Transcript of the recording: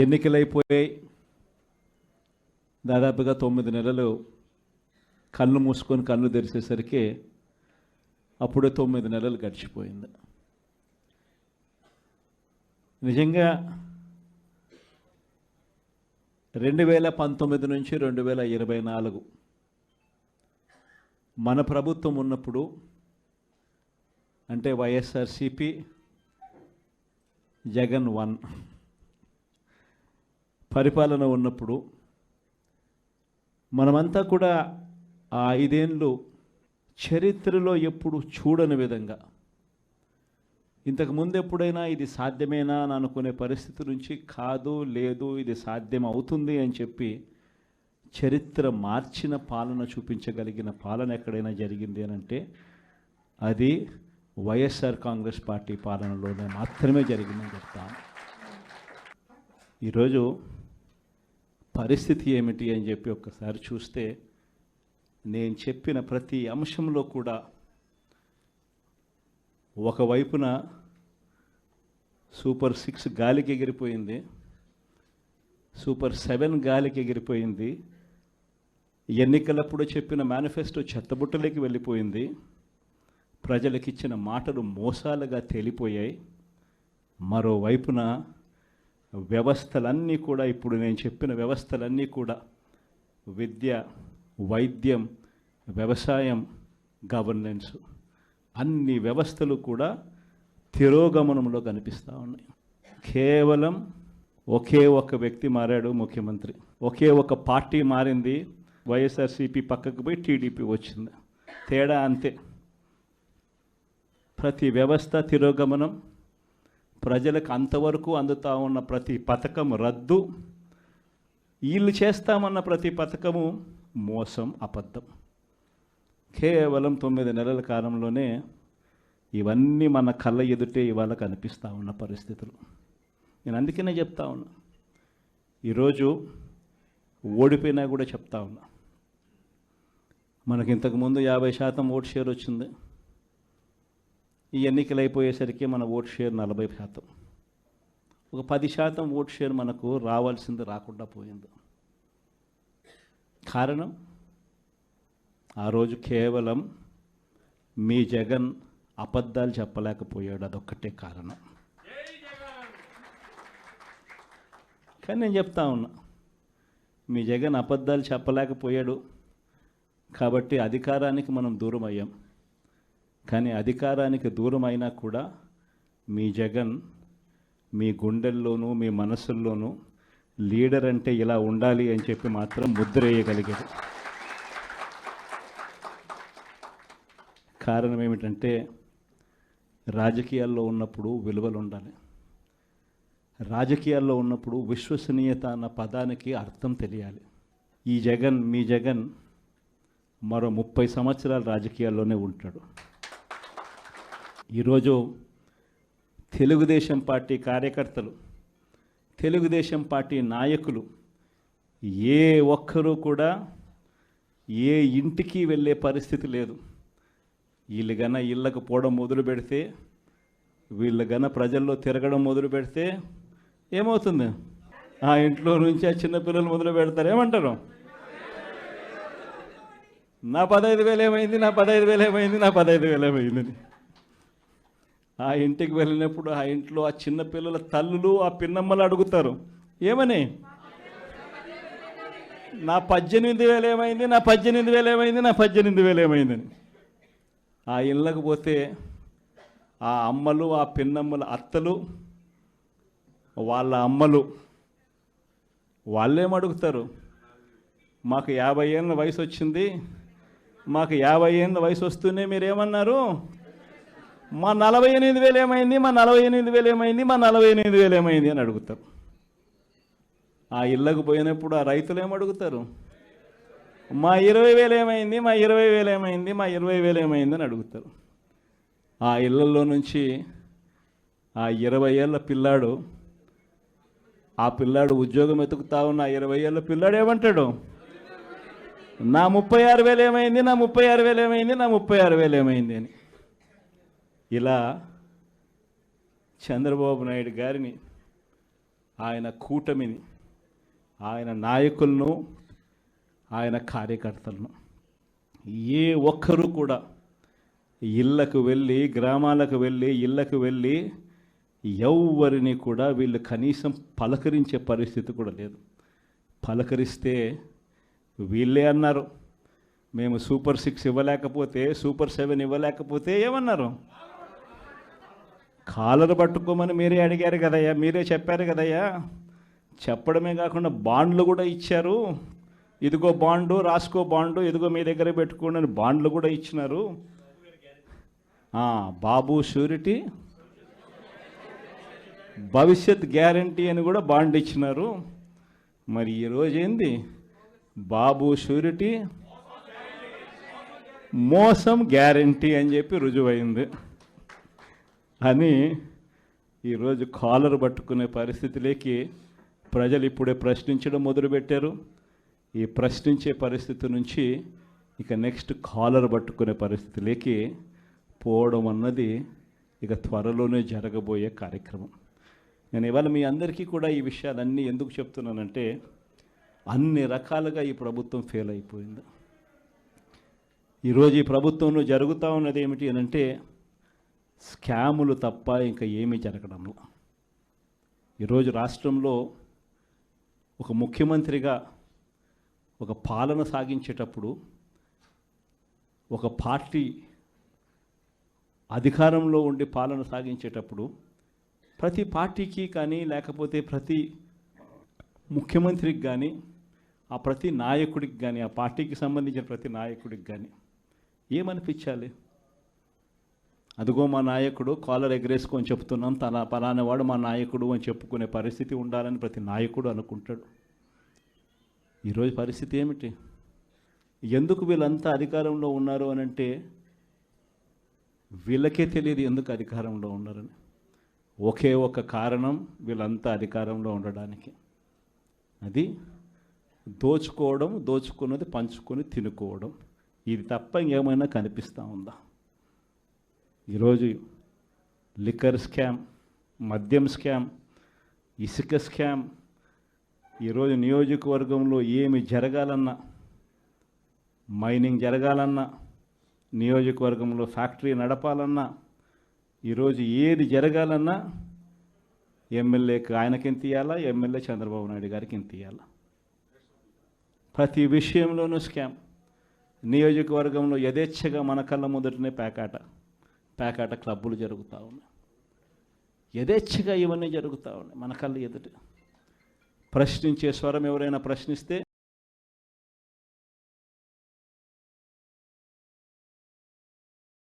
ఎన్నికలైపోయాయి. దాదాపుగా 9 నెలలు కళ్ళు మూసుకొని కళ్ళు తెరిచేసరికి అప్పుడే 9 నెలలు గడిచిపోయింది. నిజంగా 2019 నుంచి 2024 మన ప్రభుత్వం ఉన్నప్పుడు, అంటే వైఎస్ఆర్సిపి జగన్ 1 పరిపాలన ఉన్నప్పుడు మనమంతా కూడా ఆ 5 ఏళ్ళు చరిత్రలో ఎప్పుడు చూడని విధంగా, ఇంతకుముందు ఎప్పుడైనా ఇది సాధ్యమేనా అని అనుకునే పరిస్థితి నుంచి కాదు, లేదు, ఇది సాధ్యం అవుతుంది అని చెప్పి చరిత్ర మార్చిన పాలన చూపించగలిగిన పాలన ఎక్కడైనా జరిగింది అని అంటే అది వైఎస్ఆర్ కాంగ్రెస్ పార్టీ పాలనలోనే మాత్రమే జరిగిందని చెప్తాను. ఈరోజు పరిస్థితి ఏమిటి అని చెప్పి ఒక్కసారి చూస్తే, నేను చెప్పిన ప్రతి అంశంలో కూడా ఒకవైపున సూపర్ 6 గాలికి ఎగిరిపోయింది, సూపర్ 7 గాలికి ఎగిరిపోయింది, ఎన్నికలప్పుడు చెప్పిన మేనిఫెస్టో చెత్తబుట్టలోకి వెళ్ళిపోయింది, ప్రజలకు ఇచ్చిన మాటలు మోసాలుగా తేలిపోయాయి. మరోవైపున వ్యవస్థలన్నీ కూడా, ఇప్పుడు నేను చెప్పిన వ్యవస్థలన్నీ కూడా, విద్య, వైద్యం, వ్యవసాయం, గవర్నెన్స్, అన్ని వ్యవస్థలు కూడా తిరోగమనంలో కనిపిస్తూ ఉన్నాయి. కేవలం ఒకే ఒక వ్యక్తి మారాడు, ముఖ్యమంత్రి. ఒకే ఒక పార్టీ మారింది, వైఎస్ఆర్సీపీ పక్కకు పోయి టీడీపీ వచ్చింది. తేడా అంతే. ప్రతి వ్యవస్థ తిరోగమనం, ప్రజలకు అంతవరకు అందుతూ ఉన్న ప్రతి పథకం రద్దు, వీళ్ళు చేస్తామన్న ప్రతి పథకము మోసం, అబద్ధం. కేవలం 9 నెలల కాలంలోనే ఇవన్నీ మన కళ్ళ ఎదుటే ఇవాళ కనిపిస్తూ ఉన్న పరిస్థితులు. నేను అందుకనే చెప్తా ఉన్నా, ఈరోజు ఓడిపోయినా కూడా చెప్తా ఉన్నా, మనకి ఇంతకుముందు 50% ఓట్ షేర్ వచ్చింది. ఈ ఎన్నికలు అయిపోయేసరికి మన ఓట్ షేర్ 40%. ఒక 10% ఓట్ షేర్ మనకు రావాల్సింది రాకుండా పోయింది. కారణం, ఆ రోజు కేవలం మీ జగన్ అబద్ధాలు చెప్పలేకపోయాడు, అదొక్కటే కారణం. కానీ నేను చెప్తా ఉన్నా, మీ జగన్ అబద్ధాలు చెప్పలేకపోయాడు కాబట్టి అధికారానికి మనం దూరం అయ్యాం. కానీ అధికారానికి దూరం అయినా కూడా మీ జగన్ మీ గుండెల్లోనూ మీ మనసుల్లోనూ లీడర్ అంటే ఇలా ఉండాలి అని చెప్పి మాత్రం ముద్ర వేయగలిగారు. కారణం ఏమిటంటే, రాజకీయాల్లో ఉన్నప్పుడు విలువలు ఉండాలి. రాజకీయాల్లో ఉన్నప్పుడు విశ్వసనీయత అన్న పదానికి అర్థం తెలియాలి. ఈ జగన్, మీ జగన్ మరో 30 సంవత్సరాలు రాజకీయాల్లోనే ఉంటాడు. ఈరోజు తెలుగుదేశం పార్టీ కార్యకర్తలు, తెలుగుదేశం పార్టీ నాయకులు ఏ ఒక్కరూ కూడా ఏ ఇంటికి వెళ్ళే పరిస్థితి లేదు. వీళ్ళు గన ఇళ్ళకు పోవడం మొదలు పెడితే, వీళ్ళు గన ప్రజల్లో తిరగడం మొదలు పెడితే ఏమవుతుంది? ఆ ఇంట్లో నుంచి ఆ చిన్నపిల్లలు మొదలు పెడతారు. ఏమంటారు? నా 15,000 ఏమైంది, నా 15,000 ఏమైంది, నా 15,000 ఏమైందని. ఆ ఇంటికి వెళ్ళినప్పుడు ఆ ఇంట్లో ఆ చిన్నపిల్లల తల్లులు, ఆ పిన్నమ్మలు అడుగుతారు, ఏమని? నా 18,000 ఏమైంది, నా 18,000 ఏమైంది, నా 18,000 ఏమైందని. ఆ ఇళ్ళకు పోతే ఆ అమ్మలు, ఆ పిన్నమ్మల అత్తలు, వాళ్ళ అమ్మలు వాళ్ళేమడుగుతారు? మాకు 50 ఏళ్ళ వయసు వచ్చింది, మాకు 50 ఏళ్ళ వయసు వస్తూనే మీరేమన్నారు? మా 48,000 ఏమైంది, మా 48,000 ఏమైంది, మా 48,000 ఏమైంది అని అడుగుతారు. ఆ ఇళ్ళకు పోయినప్పుడు ఆ రైతులు ఏమడుగుతారు? మా 20,000 ఏమైంది, మా 20,000 ఏమైంది, మా 20,000 ఏమైంది అని అడుగుతారు. ఆ ఇళ్ళల్లో నుంచి ఆ 20 ఏళ్ళ పిల్లాడు, ఆ పిల్లాడు ఉద్యోగం ఎతుకుతా ఉన్న 20 ఏళ్ళ పిల్లాడు ఏమంటాడు? నా 36,000 ఏమైంది, నా 36,000 ఏమైంది, నా 36,000 ఏమైంది అని. ఇలా చంద్రబాబు నాయుడు గారిని ఆయన కూటమిని, ఆయన నాయకులను, ఆయన కార్యకర్తలను ఏ ఒక్కరూ కూడా ఇళ్ళకు వెళ్ళి, గ్రామాలకు వెళ్ళి, ఇళ్ళకు వెళ్ళి ఎవరిని కూడా వీళ్ళు కనీసం పలకరించే పరిస్థితి కూడా లేదు. పలకరిస్తే వీళ్ళే అన్నారు, మేము సూపర్ 6 ఇవ్వలేకపోతే, సూపర్ 7 ఇవ్వలేకపోతే ఏమన్నారు? కాలర్ పట్టుకోమని మీరే అడిగారు కదయ్యా, మీరే చెప్పారు కదయ్యా. చెప్పడమే కాకుండా బాండ్లు కూడా ఇచ్చారు. ఇదిగో బాండు, రాసుకో బాండు, ఇదిగో మీ దగ్గర పెట్టుకోండి అని బాండ్లు కూడా ఇచ్చినారు. బాబు షూరిటీ, భవిష్యత్ గ్యారంటీ అని కూడా బాండ్ ఇచ్చినారు. మరి ఈరోజు ఏంది? బాబు షూరిటీ, మోసం గ్యారంటీ అని చెప్పి రుజువైంది అని ఈరోజు కాలర్ పట్టుకునే పరిస్థితిలోకి ప్రజలు ఇప్పుడే ప్రశ్నించడం మొదలుపెట్టారు. ఈ ప్రశ్నించే పరిస్థితి నుంచి ఇక నెక్స్ట్ కాలర్ పట్టుకునే పరిస్థితిలోకి పోవడం అన్నది ఇక త్వరలోనే జరగబోయే కార్యక్రమం. నేను ఇవాళ మీ అందరికీ కూడా ఈ విషయాలన్నీ ఎందుకు చెప్తున్నానంటే, అన్ని రకాలుగా ఈ ప్రభుత్వం ఫెయిల్ అయిపోయింది. ఈరోజు ఈ ప్రభుత్వంలో జరుగుతూ ఉన్నది ఏమిటి అని అంటే, స్కాములు తప్ప ఇంకా ఏమీ జరగడంలో. ఈరోజు రాష్ట్రంలో ఒక ముఖ్యమంత్రిగా ఒక పాలన సాగించేటప్పుడు, ఒక పార్టీ అధికారంలో ఉండి పాలన సాగించేటప్పుడు ప్రతి పార్టీకి కానీ, లేకపోతే ప్రతి ముఖ్యమంత్రికి కానీ, ఆ ప్రతి నాయకుడికి కానీ, ఆ పార్టీకి సంబంధించిన ప్రతి నాయకుడికి కానీ ఏమనిపించాలి? అదిగో మా నాయకుడు, కాలర్ ఎగరేసుకొని చెప్తున్నాం, పలానా వాడు మా నాయకుడు అని చెప్పుకునే పరిస్థితి ఉండాలని ప్రతి నాయకుడు అనుకుంటాడు. ఈరోజు పరిస్థితి ఏమిటి? ఎందుకు వీళ్ళంతా అధికారంలో ఉన్నారు అని అంటే వీళ్ళకే తెలియదు ఎందుకు అధికారంలో ఉన్నారని. ఒకే ఒక కారణం వీళ్ళంతా అధికారంలో ఉండడానికి, అది దోచుకోవడం, దోచుకున్నది పంచుకొని తినుకోవడం. ఇది తప్ప ఇంకేమైనా కనిపిస్తూ ఉందా? ఈరోజు లిక్కర్ స్కామ్, మద్యం స్కామ్, ఇసుక స్కామ్, ఈరోజు నియోజకవర్గంలో ఏమి జరగాలన్నా, మైనింగ్ జరగాలన్నా, నియోజకవర్గంలో ఫ్యాక్టరీ నడపాలన్నా, ఈరోజు ఏది జరగాలన్నా ఎమ్మెల్యేకి ఆయనకి ఎంత ఇవ్వాలా, ఎమ్మెల్యే చంద్రబాబు నాయుడు గారికి ఎంత ఇవ్వాలా. ప్రతి విషయంలోనూ స్కామ్. నియోజకవర్గంలో యథేచ్ఛగా మన కళ్ళ ముందటనే పేకాట క్లబ్బులు జరుగుతూ ఉన్నాయి. యథేచ్ఛగా ఇవన్నీ జరుగుతూ ఉన్నాయి మన కళ్ళ ఎదుట. ప్రశ్నించే స్వరం ఎవరైనా ప్రశ్నిస్తే